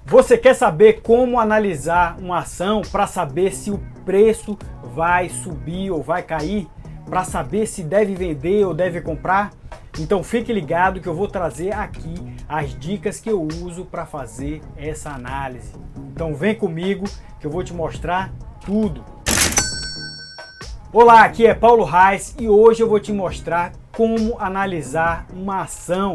Você quer saber como analisar uma ação para saber se o preço vai subir ou vai cair? Para saber se deve vender ou deve comprar? Então fique ligado que eu vou trazer aqui as dicas que eu uso para fazer essa análise. Então vem comigo que eu vou te mostrar tudo. Olá, aqui é Paulo Reis e hoje eu vou te mostrar como analisar uma ação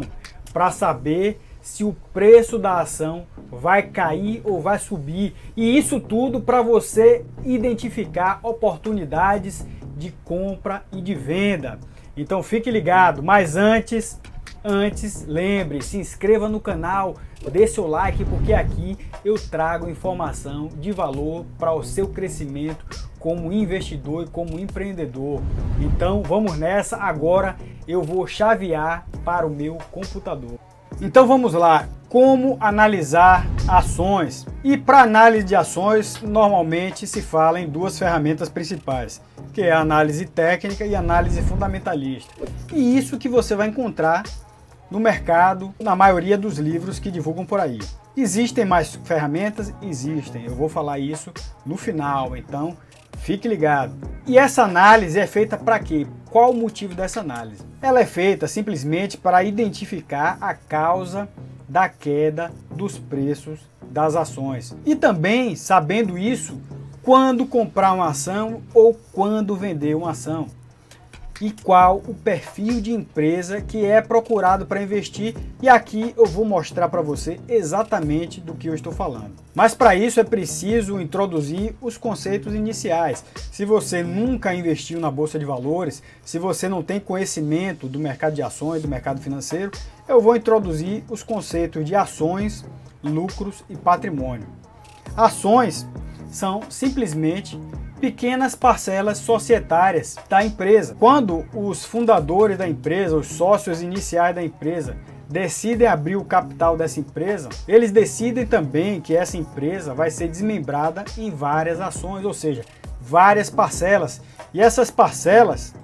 para saber se o preço da ação vai cair ou vai subir, e isso tudo para você identificar oportunidades de compra e de venda. Então fique ligado, mas antes lembre, se inscreva no canal, dê seu like, porque aqui eu trago informação de valor para o seu crescimento como investidor e como empreendedor. Então vamos nessa, agora eu vou chavear para o meu computador. Então vamos lá, como analisar ações. E para análise de ações, normalmente se fala em duas ferramentas principais, que é a análise técnica e a análise fundamentalista. E isso que você vai encontrar no mercado, na maioria dos livros que divulgam por aí. Existem mais ferramentas? Existem, eu vou falar isso no final, então fique ligado. E essa análise é feita para quê? Qual o motivo dessa análise? Ela é feita simplesmente para identificar a causa da queda dos preços das ações. E também, sabendo isso, quando comprar uma ação ou quando vender uma ação. E qual o perfil de empresa que é procurado para investir, e aqui eu vou mostrar para você exatamente do que eu estou falando. Mas para isso é preciso introduzir os conceitos iniciais. Se você nunca investiu na Bolsa de Valores, se você não tem conhecimento do mercado de ações, do mercado financeiro, eu vou introduzir os conceitos de ações, lucros e patrimônio. Ações são simplesmente pequenas parcelas societárias da empresa. Quando os fundadores da empresa, os sócios iniciais da empresa, decidem abrir o capital dessa empresa, eles decidem também que essa empresa vai ser desmembrada em várias ações, ou seja, várias parcelas. E essas parcelas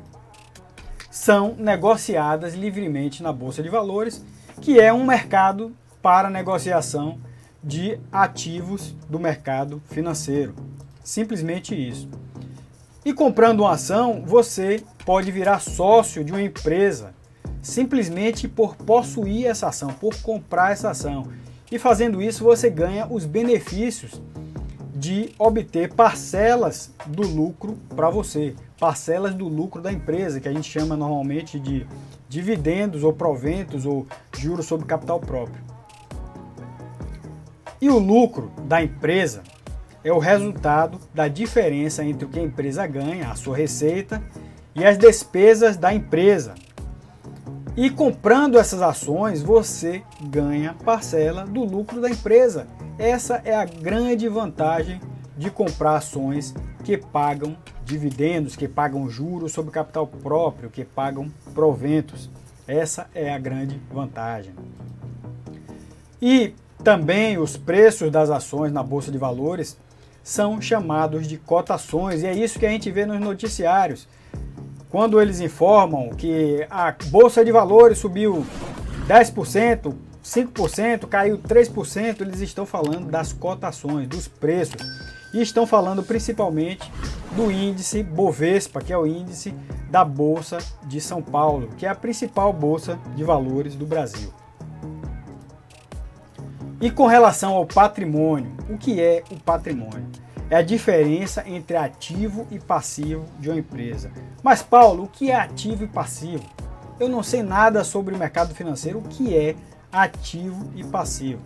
são negociadas livremente na Bolsa de Valores, que é um mercado para negociação de ativos do mercado financeiro. Simplesmente isso. E comprando uma ação, você pode virar sócio de uma empresa simplesmente por possuir essa ação, por comprar essa ação. E fazendo isso, você ganha os benefícios de obter parcelas do lucro para você, parcelas do lucro da empresa, que a gente chama normalmente de dividendos ou proventos ou juros sobre capital próprio. E o lucro da empresa é o resultado da diferença entre o que a empresa ganha, a sua receita, e as despesas da empresa. E comprando essas ações, você ganha parcela do lucro da empresa. Essa é a grande vantagem de comprar ações que pagam dividendos, que pagam juros sobre capital próprio, que pagam proventos. Essa é a grande vantagem. E também os preços das ações na Bolsa de Valores são chamados de cotações, e é isso que a gente vê nos noticiários. Quando eles informam que a Bolsa de Valores subiu 10%, 5%, caiu 3%, eles estão falando das cotações, dos preços. E estão falando principalmente do índice Bovespa, que é o índice da Bolsa de São Paulo, que é a principal bolsa de valores do Brasil. E com relação ao patrimônio, o que é o patrimônio? É a diferença entre ativo e passivo de uma empresa. Mas Paulo, o que é ativo e passivo? Eu não sei nada sobre o mercado financeiro, o que é ativo e passivo.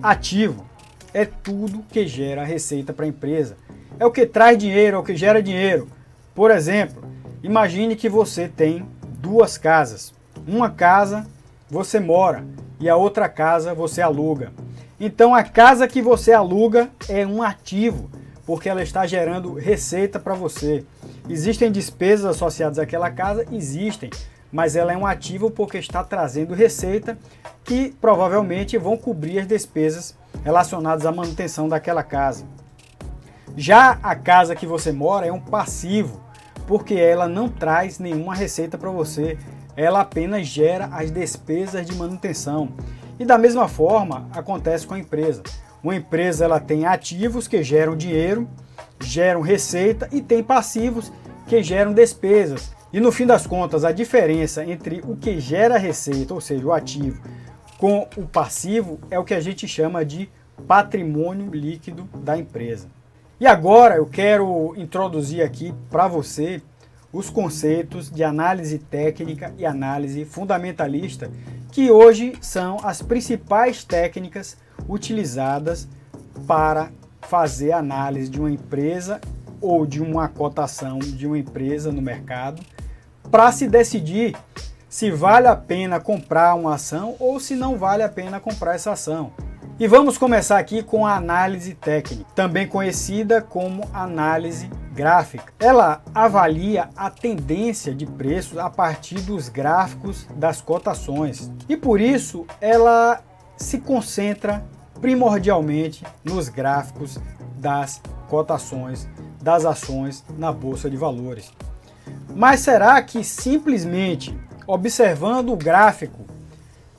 Ativo é tudo que gera receita para a empresa. É o que traz dinheiro, é o que gera dinheiro. Por exemplo, imagine que você tem duas casas. Uma casa você mora e a outra casa você aluga. Então a casa que você aluga é um ativo, porque ela está gerando receita para você. Existem despesas associadas àquela casa? Existem, mas ela é um ativo porque está trazendo receita que provavelmente vão cobrir as despesas relacionadas à manutenção daquela casa. Já a casa que você mora é um passivo, porque ela não traz nenhuma receita para você, ela apenas gera as despesas de manutenção. E da mesma forma acontece com a empresa. Uma empresa ela tem ativos que geram dinheiro, geram receita e tem passivos que geram despesas. E no fim das contas, a diferença entre o que gera receita, ou seja, o ativo, com o passivo é o que a gente chama de patrimônio líquido da empresa. E agora eu quero introduzir aqui para você os conceitos de análise técnica e análise fundamentalista, que hoje são as principais técnicas utilizadas para fazer análise de uma empresa ou de uma cotação de uma empresa no mercado, para se decidir se vale a pena comprar uma ação ou se não vale a pena comprar essa ação. E vamos começar aqui com a análise técnica, também conhecida como análise gráfica. Ela avalia a tendência de preços a partir dos gráficos das cotações e por isso ela se concentra primordialmente nos gráficos das cotações das ações na Bolsa de Valores. Mas será que simplesmente observando o gráfico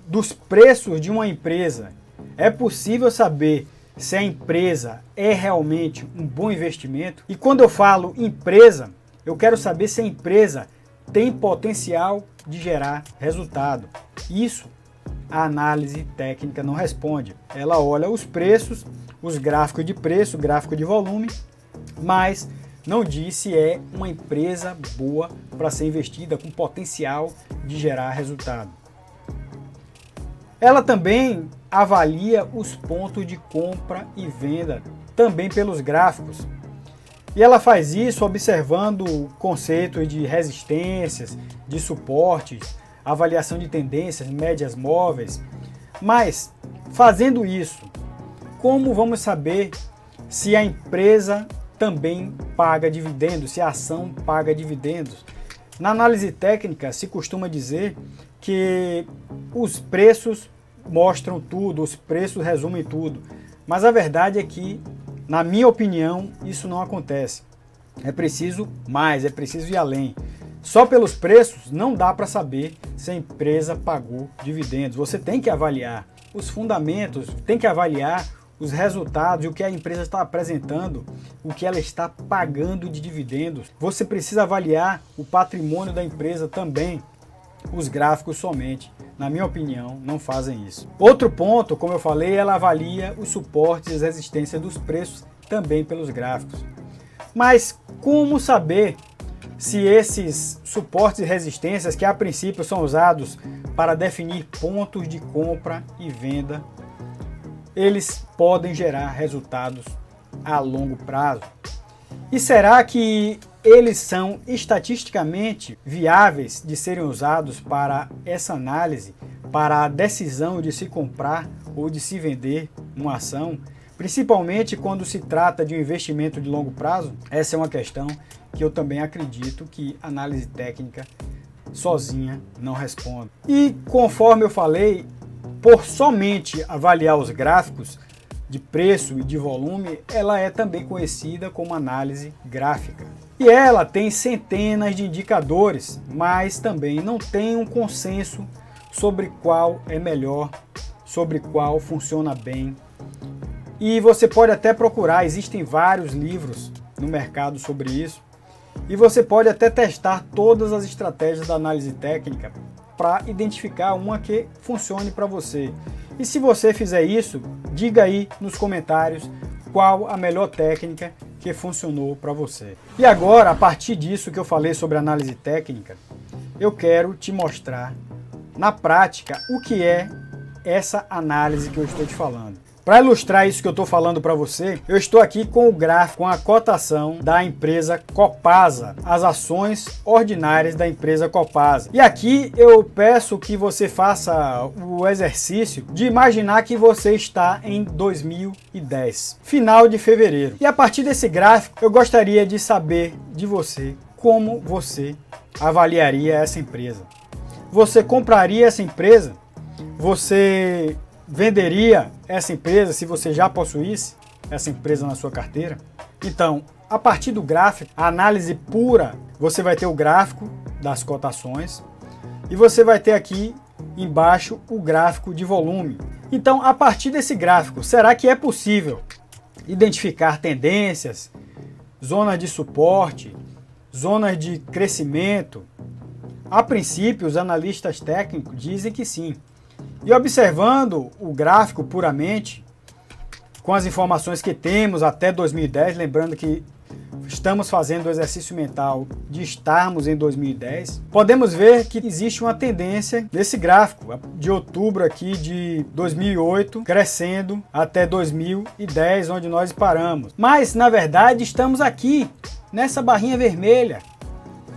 dos preços de uma empresa é possível saber se a empresa é realmente um bom investimento? E quando eu falo empresa, eu quero saber se a empresa tem potencial de gerar resultado. Isso a análise técnica não responde. Ela olha os preços, os gráficos de preço, gráfico de volume, mas não diz se é uma empresa boa para ser investida, com potencial de gerar resultado. Ela também avalia os pontos de compra e venda, também pelos gráficos. E ela faz isso observando conceitos de resistências, de suportes, avaliação de tendências, médias móveis. Mas, fazendo isso, como vamos saber se a empresa também paga dividendos, se a ação paga dividendos? Na análise técnica se costuma dizer que os preços mostram tudo, os preços resumem tudo, mas a verdade é que, na minha opinião, isso não acontece. É preciso mais, é preciso ir além. Só pelos preços não dá para saber se a empresa pagou dividendos. Você tem que avaliar os fundamentos, tem que avaliar os resultados e o que a empresa está apresentando, o que ela está pagando de dividendos. Você precisa avaliar o patrimônio da empresa também. Os gráficos somente, na minha opinião, não fazem isso. Outro ponto, como eu falei, ela avalia os suportes e as resistências dos preços também pelos gráficos. Mas como saber se esses suportes e resistências, que a princípio são usados para definir pontos de compra e venda, eles podem gerar resultados a longo prazo? E será que eles são estatisticamente viáveis de serem usados para essa análise, para a decisão de se comprar ou de se vender uma ação, principalmente quando se trata de um investimento de longo prazo? Essa é uma questão que eu também acredito que a análise técnica sozinha não responde. E conforme eu falei, por somente avaliar os gráficos de preço e de volume, ela é também conhecida como análise gráfica. E ela tem centenas de indicadores, mas também não tem um consenso sobre qual é melhor, sobre qual funciona bem. E você pode até procurar, existem vários livros no mercado sobre isso, e você pode até testar todas as estratégias da análise técnica para identificar uma que funcione para você. E se você fizer isso, diga aí nos comentários qual a melhor técnica que funcionou para você. E agora, a partir disso que eu falei sobre análise técnica, eu quero te mostrar na prática o que é essa análise que eu estou te falando. Para ilustrar isso que eu estou falando para você, eu estou aqui com o gráfico, com a cotação da empresa Copasa, as ações ordinárias da empresa Copasa. E aqui eu peço que você faça o exercício de imaginar que você está em 2010, final de fevereiro. E a partir desse gráfico, eu gostaria de saber de você como você avaliaria essa empresa. Você compraria essa empresa? Você venderia essa empresa se você já possuísse essa empresa na sua carteira? Então, a partir do gráfico, a análise pura, você vai ter o gráfico das cotações e você vai ter aqui embaixo o gráfico de volume. Então, a partir desse gráfico, será que é possível identificar tendências, zonas de suporte, zonas de crescimento? A princípio, os analistas técnicos dizem que sim. E observando o gráfico puramente, com as informações que temos até 2010, lembrando que estamos fazendo o exercício mental de estarmos em 2010, podemos ver que existe uma tendência nesse gráfico, de outubro aqui de 2008, crescendo até 2010, onde nós paramos. Mas, na verdade, estamos aqui, nessa barrinha vermelha.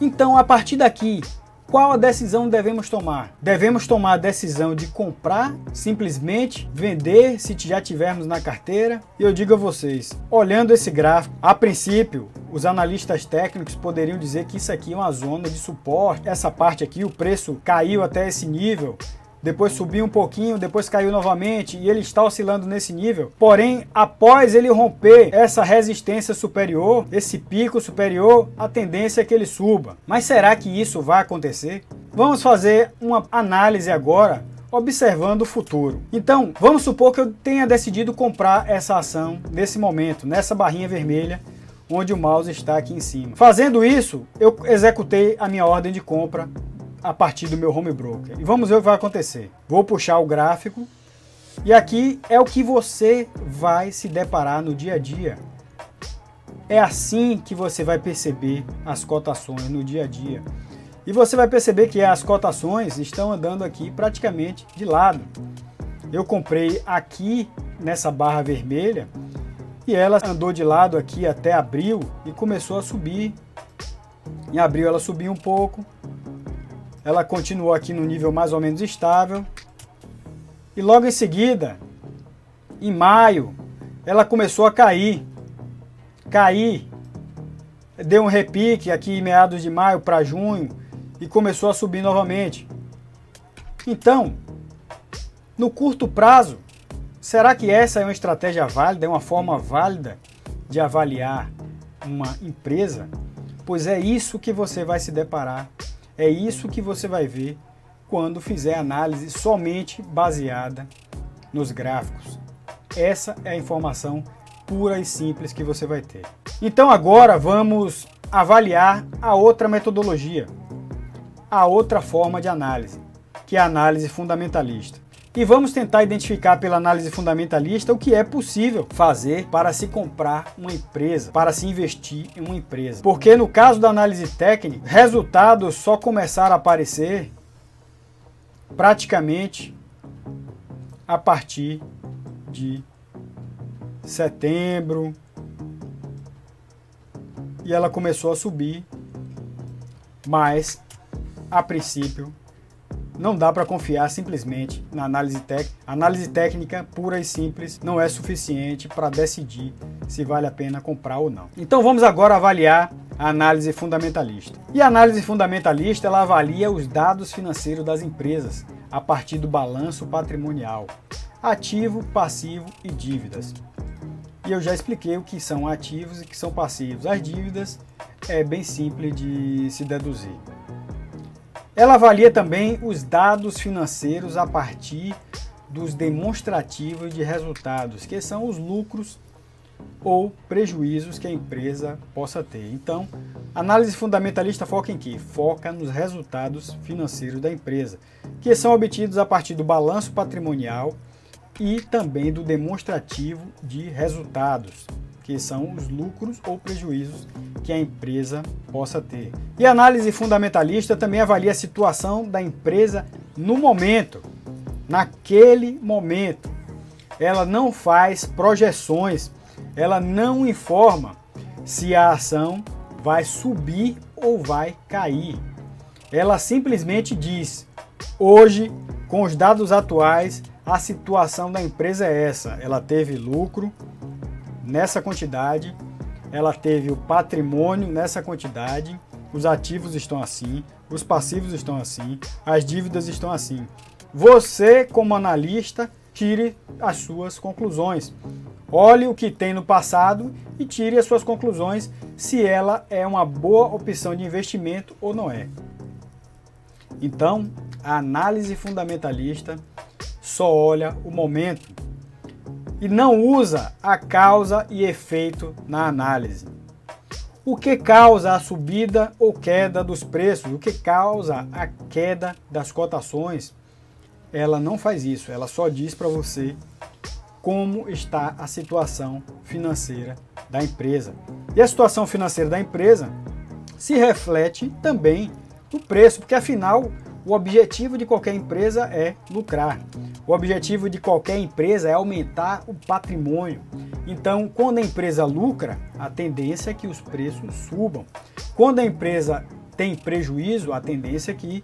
Então, a partir daqui, qual a decisão devemos tomar? Devemos tomar a decisão de comprar, simplesmente vender se já tivermos na carteira. E eu digo a vocês, olhando esse gráfico, a princípio, os analistas técnicos poderiam dizer que isso aqui é uma zona de suporte. Essa parte aqui, o preço caiu até esse nível, depois subiu um pouquinho, depois caiu novamente e ele está oscilando nesse nível. Porém, após ele romper essa resistência superior, esse pico superior, a tendência é que ele suba. Mas será que isso vai acontecer? Vamos fazer uma análise agora, observando o futuro. Então, vamos supor que eu tenha decidido comprar essa ação nesse momento, nessa barrinha vermelha, onde o mouse está aqui em cima. Fazendo isso, eu executei a minha ordem de compra a partir do meu home broker. E vamos ver o que vai acontecer. Vou puxar o gráfico e aqui é o que você vai se deparar no dia a dia. É assim que você vai perceber as cotações no dia a dia. E você vai perceber que as cotações estão andando aqui praticamente de lado. Eu comprei aqui nessa barra vermelha e ela andou de lado aqui até abril e começou a subir. Em abril ela subiu um pouco. Ela continuou aqui no nível mais ou menos estável. E logo em seguida, em maio, ela começou a cair. Deu um repique aqui em meados de maio para junho e começou a subir novamente. Então, no curto prazo, será que essa é uma estratégia válida, é uma forma válida de avaliar uma empresa? Pois é isso que você vai se deparar. É isso que você vai ver quando fizer análise somente baseada nos gráficos. Essa é a informação pura e simples que você vai ter. Então agora vamos avaliar a outra metodologia, a outra forma de análise, que é a análise fundamentalista. E vamos tentar identificar pela análise fundamentalista o que é possível fazer para se comprar uma empresa, para se investir em uma empresa. Porque no caso da análise técnica, resultados só começaram a aparecer praticamente a partir de setembro. E ela começou a subir, mas a princípio não dá para confiar simplesmente na análise técnica. Análise técnica pura e simples não é suficiente para decidir se vale a pena comprar ou não. Então vamos agora avaliar a análise fundamentalista. E a análise fundamentalista ela avalia os dados financeiros das empresas a partir do balanço patrimonial, ativo, passivo e dívidas. E eu já expliquei o que são ativos e o que são passivos. As dívidas é bem simples de se deduzir. Ela avalia também os dados financeiros a partir dos demonstrativos de resultados, que são os lucros ou prejuízos que a empresa possa ter. Então, a análise fundamentalista foca em quê? Foca nos resultados financeiros da empresa, que são obtidos a partir do balanço patrimonial e também do demonstrativo de resultados, que são os lucros ou prejuízos que a empresa possa ter. E a análise fundamentalista também avalia a situação da empresa no momento, naquele momento. Ela não faz projeções, ela não informa se a ação vai subir ou vai cair. Ela simplesmente diz: hoje, com os dados atuais, a situação da empresa é essa. Ela teve lucro nessa quantidade, ela teve o patrimônio nessa quantidade, os ativos estão assim, os passivos estão assim, as dívidas estão assim. Você, como analista, tire as suas conclusões. Olhe o que tem no passado e tire as suas conclusões se ela é uma boa opção de investimento ou não é. Então, A análise fundamentalista só olha o momento e não usa a causa e efeito na análise. O que causa a subida ou queda dos preços? O que causa a queda das cotações? Ela não faz isso, ela só diz para você como está a situação financeira da empresa. E a situação financeira da empresa se reflete também no preço, porque afinal o objetivo de qualquer empresa é lucrar. O objetivo de qualquer empresa é aumentar o patrimônio. Então, quando a empresa lucra, a tendência é que os preços subam. Quando a empresa tem prejuízo, a tendência é que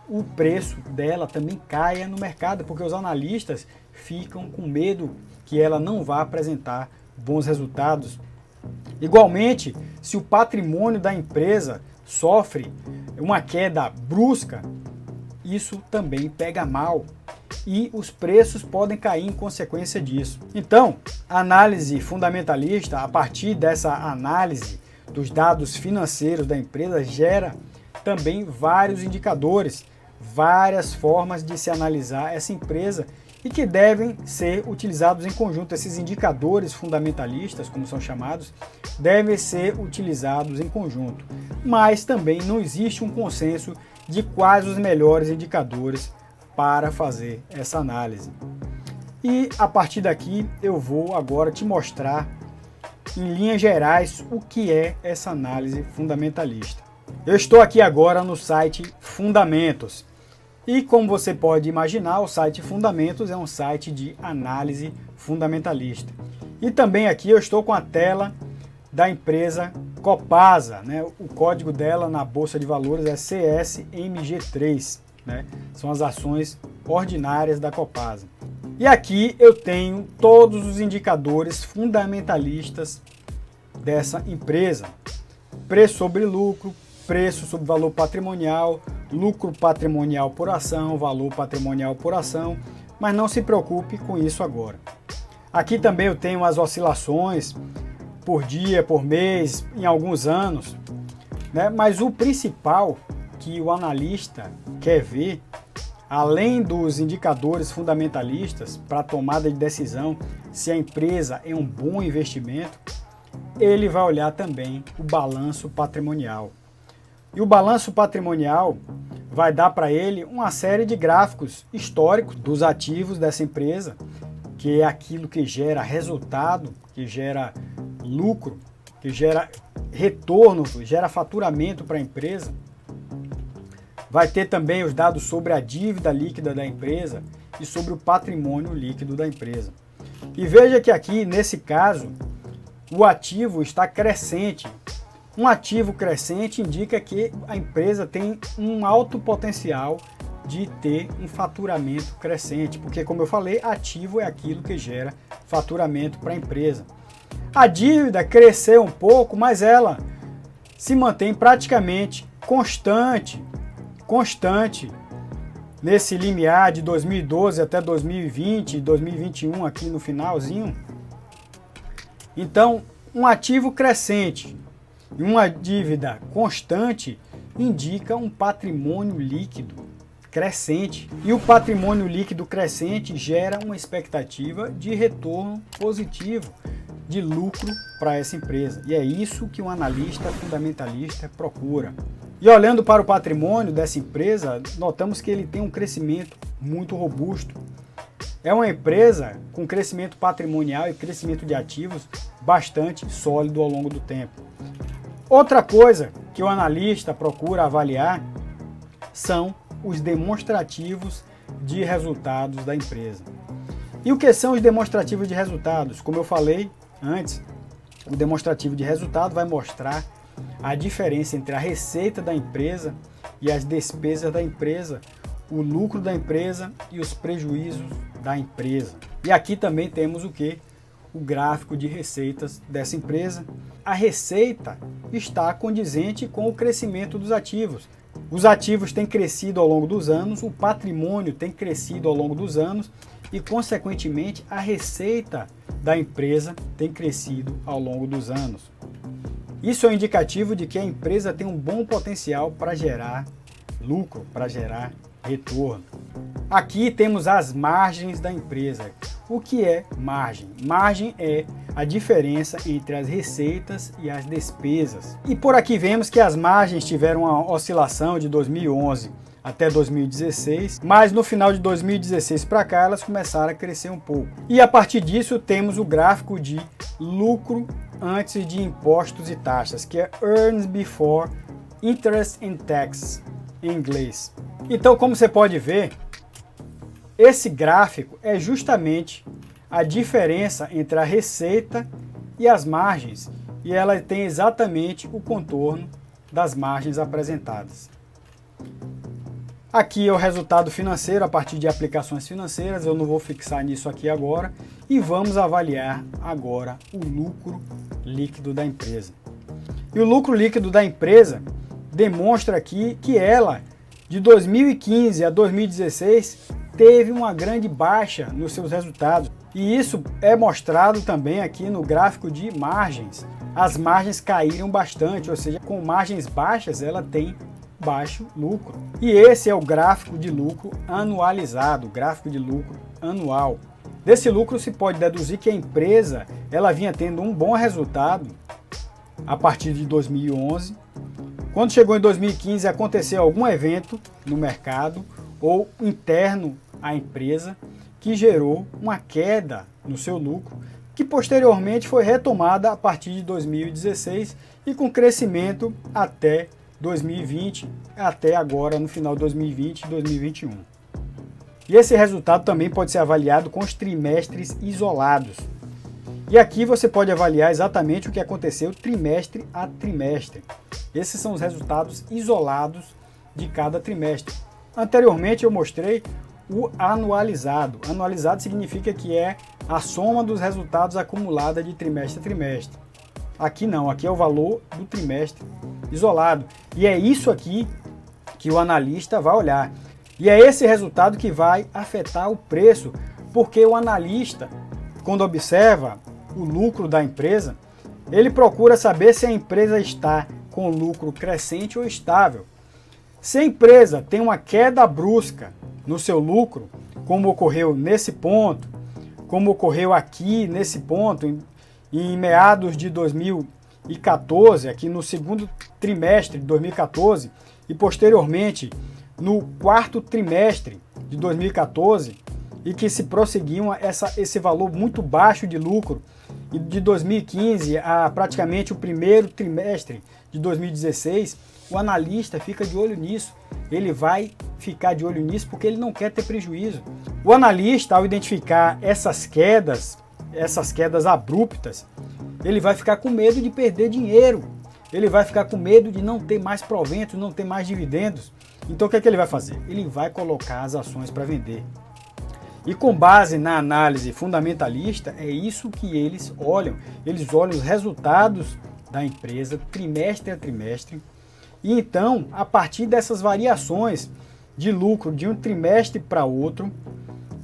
o preço dela também caia no mercado, porque os analistas ficam com medo que ela não vá apresentar bons resultados. Igualmente, se o patrimônio da empresa sofre uma queda brusca, isso também pega mal e os preços podem cair em consequência disso. Então, a análise fundamentalista, a partir dessa análise dos dados financeiros da empresa, gera também vários indicadores, várias formas de se analisar essa empresa e que devem ser utilizados em conjunto. Esses indicadores fundamentalistas, como são chamados, devem ser utilizados em conjunto. Mas também não existe um consenso de quais os melhores indicadores para fazer essa análise. E a partir daqui eu vou agora te mostrar em linhas gerais o que é essa análise fundamentalista. Eu estou aqui agora no site Fundamentos. E como você pode imaginar, o site Fundamentos é um site de análise fundamentalista. E também aqui eu estou com a tela da empresa Copasa, né? O código dela na Bolsa de Valores é CSMG3, né? São as ações ordinárias da Copasa. E aqui eu tenho todos os indicadores fundamentalistas dessa empresa. Preço sobre lucro, preço sobre valor patrimonial, lucro patrimonial por ação, valor patrimonial por ação, mas não se preocupe com isso agora. Aqui também eu tenho as oscilações por dia, por mês, em alguns anos, né? Mas o principal que o analista quer ver, além dos indicadores fundamentalistas para tomada de decisão se a empresa é um bom investimento, ele vai olhar também o balanço patrimonial. E o balanço patrimonial vai dar para ele uma série de gráficos históricos dos ativos dessa empresa, que é aquilo que gera resultado, que gera lucro, que gera retorno, gera faturamento para a empresa. Vai ter também os dados sobre a dívida líquida da empresa e sobre o patrimônio líquido da empresa. E veja que aqui, nesse caso, o ativo está crescente. Um ativo crescente indica que a empresa tem um alto potencial de ter um faturamento crescente, porque, como eu falei, ativo é aquilo que gera faturamento para a empresa. A dívida cresceu um pouco, mas ela se mantém praticamente constante nesse limiar de 2012 até 2020 e 2021 aqui no finalzinho. Então, um ativo crescente e uma dívida constante indica um patrimônio líquido crescente. E o patrimônio líquido crescente gera uma expectativa de retorno positivo, de lucro para essa empresa. E é isso que um analista fundamentalista procura. E olhando para o patrimônio dessa empresa, notamos que ele tem um crescimento muito robusto. É uma empresa com crescimento patrimonial e crescimento de ativos bastante sólido ao longo do tempo. Outra coisa que o analista procura avaliar são os demonstrativos de resultados da empresa. E o que são os demonstrativos de resultados? Como eu falei antes, o demonstrativo de resultado vai mostrar a diferença entre a receita da empresa e as despesas da empresa, o lucro da empresa e os prejuízos da empresa. E aqui também temos o que? O gráfico de receitas dessa empresa. A receita está condizente com o crescimento dos ativos. Os ativos têm crescido ao longo dos anos, o patrimônio tem crescido ao longo dos anos e, consequentemente, a receita da empresa tem crescido ao longo dos anos. Isso é um indicativo de que a empresa tem um bom potencial para gerar lucro, para gerar retorno. Aqui temos as margens da empresa. O que é margem? Margem é a diferença entre as receitas e as despesas. E por aqui vemos que as margens tiveram uma oscilação de 2011 até 2016, mas no final de 2016 para cá elas começaram a crescer um pouco. E a partir disso temos o gráfico de lucro antes de impostos e taxas, que é Earnings Before Interest and Tax em inglês. Então, como você pode ver, esse gráfico é justamente a diferença entre a receita e as margens, e ela tem exatamente o contorno das margens apresentadas. Aqui é o resultado financeiro a partir de aplicações financeiras, eu não vou fixar nisso aqui agora, e vamos avaliar agora o lucro líquido da empresa. E o lucro líquido da empresa demonstra aqui que ela, de 2015 a 2016, teve uma grande baixa nos seus resultados. E isso é mostrado também aqui no gráfico de margens. As margens caíram bastante, ou seja, com margens baixas ela tem baixo lucro. E esse é o gráfico de lucro anualizado, gráfico de lucro anual. Desse lucro se pode deduzir que a empresa ela vinha tendo um bom resultado a partir de 2011. Quando chegou em 2015 aconteceu algum evento no mercado ou interno à empresa que gerou uma queda no seu lucro, que posteriormente foi retomada a partir de 2016 e com crescimento até 2020, até agora no final de 2020 e 2021. E esse resultado também pode ser avaliado com os trimestres isolados. E aqui você pode avaliar exatamente o que aconteceu trimestre a trimestre. Esses são os resultados isolados de cada trimestre. Anteriormente eu mostrei o anualizado. Anualizado significa que é a soma dos resultados acumulada de trimestre a trimestre. Aqui não, aqui é o valor do trimestre isolado. E é isso aqui que o analista vai olhar. E é esse resultado que vai afetar o preço, porque o analista, quando observa o lucro da empresa, ele procura saber se a empresa está com lucro crescente ou estável. Se a empresa tem uma queda brusca no seu lucro, como ocorreu nesse ponto, como ocorreu aqui nesse ponto, em meados de 2014, aqui no segundo trimestre de 2014, e posteriormente no quarto trimestre de 2014, e que se prosseguiam esse valor muito baixo de lucro, e de 2015 a praticamente o primeiro trimestre de 2016, o analista fica de olho nisso. Ele vai ficar de olho nisso porque ele não quer ter prejuízo. O analista, ao identificar essas quedas abruptas, ele vai ficar com medo de perder dinheiro. Ele vai ficar com medo de não ter mais proventos, não ter mais dividendos. Então o que é que ele vai fazer? Ele vai colocar as ações para vender. E com base na análise fundamentalista, é isso que eles olham. Eles olham os resultados da empresa trimestre a trimestre. E então, a partir dessas variações de lucro de um trimestre para outro,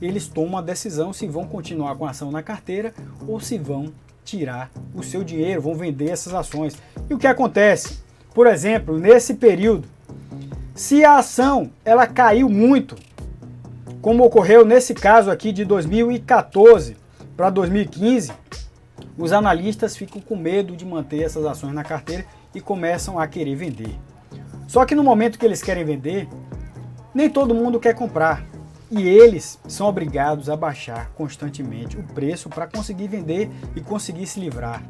eles tomam a decisão se vão continuar com a ação na carteira ou se vão tirar o seu dinheiro, vão vender essas ações. E o que acontece? Por exemplo, nesse período, se a ação ela caiu muito, como ocorreu nesse caso aqui de 2014 para 2015, os analistas ficam com medo de manter essas ações na carteira e começam a querer vender. Só que no momento que eles querem vender, nem todo mundo quer comprar. E eles são obrigados a baixar constantemente o preço para conseguir vender e conseguir se livrar.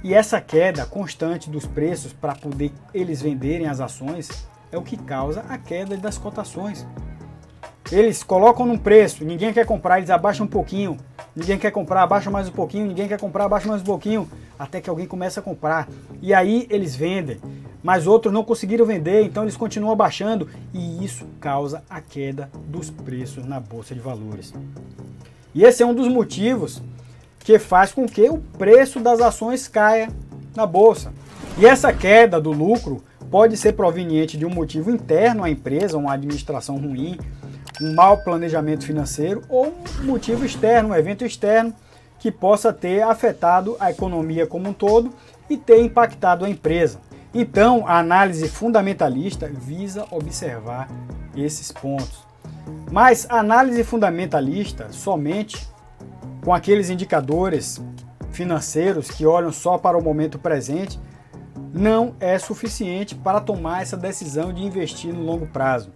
E essa queda constante dos preços para poder eles venderem as ações é o que causa a queda das cotações. Eles colocam num preço, ninguém quer comprar, eles abaixam um pouquinho, ninguém quer comprar, abaixa mais um pouquinho, ninguém quer comprar, abaixa mais um pouquinho, até que alguém começa a comprar. E aí eles vendem, mas outros não conseguiram vender, então eles continuam abaixando e isso causa a queda dos preços na Bolsa de Valores. E esse é um dos motivos que faz com que o preço das ações caia na Bolsa. E essa queda do lucro pode ser proveniente de um motivo interno à empresa, uma administração ruim, um mau planejamento financeiro ou um motivo externo, um evento externo que possa ter afetado a economia como um todo e ter impactado a empresa. Então, a análise fundamentalista visa observar esses pontos. Mas a análise fundamentalista, somente com aqueles indicadores financeiros que olham só para o momento presente, não é suficiente para tomar essa decisão de investir no longo prazo.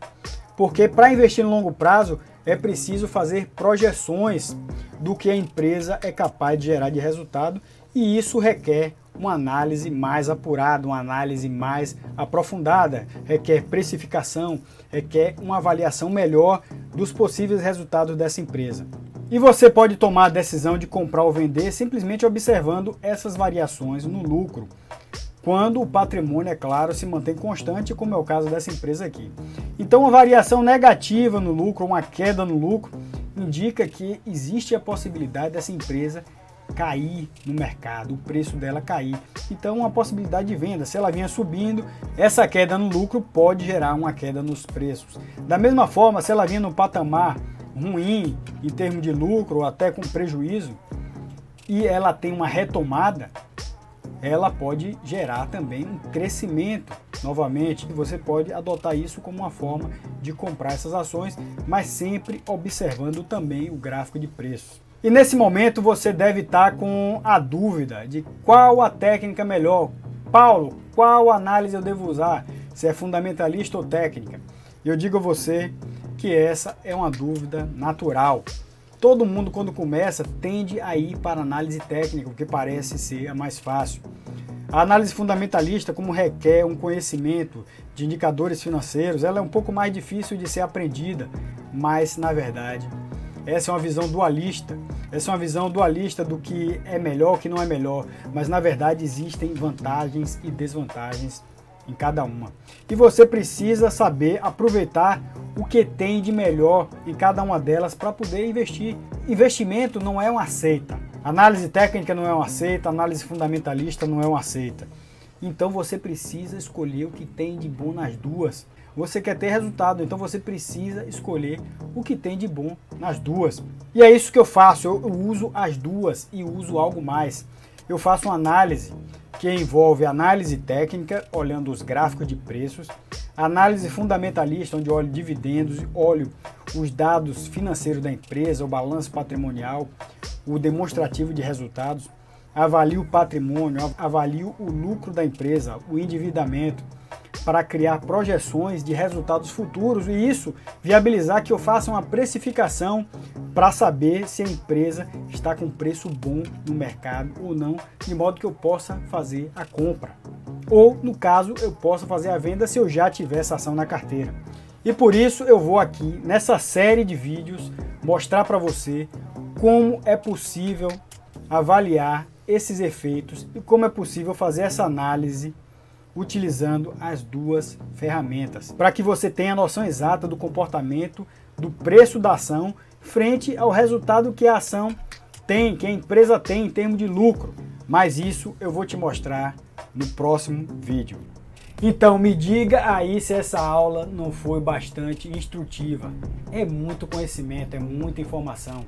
Porque para investir no longo prazo é preciso fazer projeções do que a empresa é capaz de gerar de resultado, e isso requer uma análise mais apurada, uma análise mais aprofundada, requer precificação, requer uma avaliação melhor dos possíveis resultados dessa empresa. E você pode tomar a decisão de comprar ou vender simplesmente observando essas variações no lucro, quando o patrimônio, é claro, se mantém constante, como é o caso dessa empresa aqui. Então, uma variação negativa no lucro, uma queda no lucro, indica que existe a possibilidade dessa empresa cair no mercado, o preço dela cair. Então, uma possibilidade de venda. Se ela vinha subindo, essa queda no lucro pode gerar uma queda nos preços. Da mesma forma, se ela vinha no patamar ruim em termos de lucro ou até com prejuízo, e ela tem uma retomada, ela pode gerar também um crescimento novamente, e você pode adotar isso como uma forma de comprar essas ações, mas sempre observando também o gráfico de preços. E nesse momento você deve estar com a dúvida de qual a técnica melhor. Paulo, qual análise eu devo usar? Se é fundamentalista ou técnica? E eu digo a você que essa é uma dúvida natural. Todo mundo, quando começa, tende a ir para a análise técnica, porque parece ser a mais fácil. A análise fundamentalista, como requer um conhecimento de indicadores financeiros, ela é um pouco mais difícil de ser aprendida, mas, na verdade, essa é uma visão dualista. Essa é uma visão dualista do que é melhor, o que não é melhor, mas, na verdade, existem vantagens e desvantagens em cada uma. E você precisa saber aproveitar o que tem de melhor em cada uma delas para poder investir. Investimento não é uma seita. Análise técnica não é uma seita, análise fundamentalista não é uma seita. Então você precisa escolher o que tem de bom nas duas. Você quer ter resultado, então você precisa escolher o que tem de bom nas duas. E é isso que eu faço, eu uso as duas e uso algo mais. Eu faço uma análise que envolve análise técnica, olhando os gráficos de preços, análise fundamentalista, onde olho dividendos, olho os dados financeiros da empresa, o balanço patrimonial, o demonstrativo de resultados, avalio o patrimônio, avalio o lucro da empresa, o endividamento, para criar projeções de resultados futuros e isso viabilizar que eu faça uma precificação para saber se a empresa está com preço bom no mercado ou não, de modo que eu possa fazer a compra. Ou, no caso, eu possa fazer a venda se eu já tiver essa ação na carteira. E por isso eu vou aqui, nessa série de vídeos, mostrar para você como é possível avaliar esses efeitos e como é possível fazer essa análise utilizando as duas ferramentas, para que você tenha a noção exata do comportamento do preço da ação frente ao resultado que a ação tem, que a empresa tem em termos de lucro. Mas isso eu vou te mostrar no próximo vídeo. Então me diga aí se essa aula não foi bastante instrutiva. É muito conhecimento, é muita informação.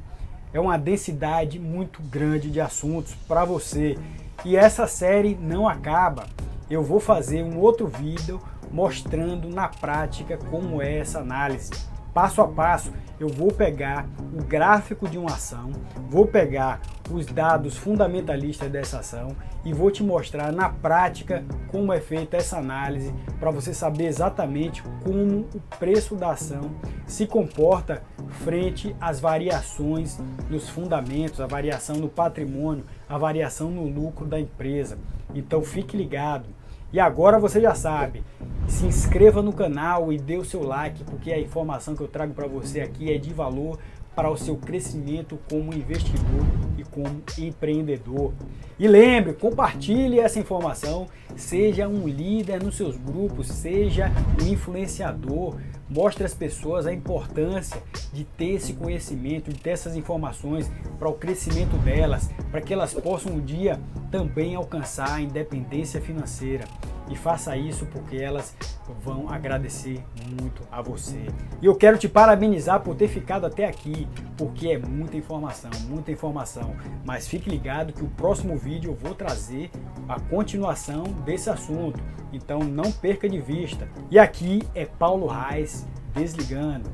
É uma densidade muito grande de assuntos para você. E essa série não acaba. Eu vou fazer um outro vídeo mostrando na prática como é essa análise. Passo a passo, eu vou pegar o gráfico de uma ação, vou pegar os dados fundamentalistas dessa ação e vou te mostrar na prática como é feita essa análise para você saber exatamente como o preço da ação se comporta frente às variações nos fundamentos, a variação no patrimônio, a variação no lucro da empresa. Então fique ligado. E agora você já sabe, se inscreva no canal e dê o seu like, porque a informação que eu trago para você aqui é de valor para o seu crescimento como investidor e como empreendedor. E lembre, compartilhe essa informação, seja um líder nos seus grupos, seja um influenciador, mostre às pessoas a importância de ter esse conhecimento, de ter essas informações para o crescimento delas, para que elas possam um dia também alcançar a independência financeira. E faça isso porque elas vão agradecer muito a você. E eu quero te parabenizar por ter ficado até aqui, porque é muita informação, mas fique ligado que o próximo vídeo eu vou trazer a continuação desse assunto, então não perca de vista. E aqui é Paulo Reis, desligando.